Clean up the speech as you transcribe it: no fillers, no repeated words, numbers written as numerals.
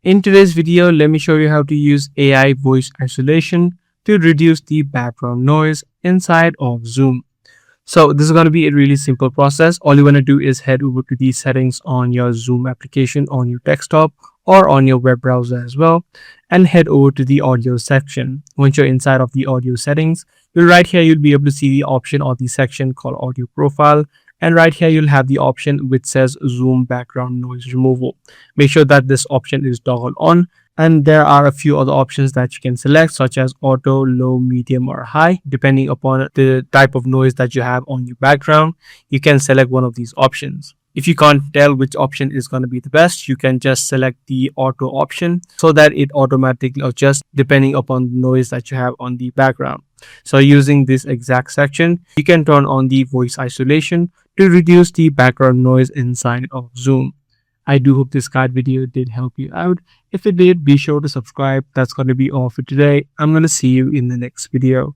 In today's video, let me show you how to use AI voice isolation to reduce the background noise inside of Zoom. So this is going to be a really simple process. All you want to do is head over to the settings on your Zoom application on your desktop or on your web browser as well, and head over to the audio section. Once you're inside of the audio settings, right here you'll be able to see the option or the section called audio profile, and right here you'll have the option which says Zoom background noise removal. Make sure that this option is toggled on, and there are a few other options that you can select, such as auto, low, medium, or high. Depending upon the type of noise that you have on your background, you can select one of these options. If you can't tell which option is going to be the best, you can just select the auto option so that it automatically adjusts depending upon the noise that you have on the background. So using this exact section, you can turn on the voice isolation to reduce the background noise inside of Zoom. I do hope this guide video did help you out. If it did, be sure to subscribe. That's going to be all for today. I'm going to see you in the next video.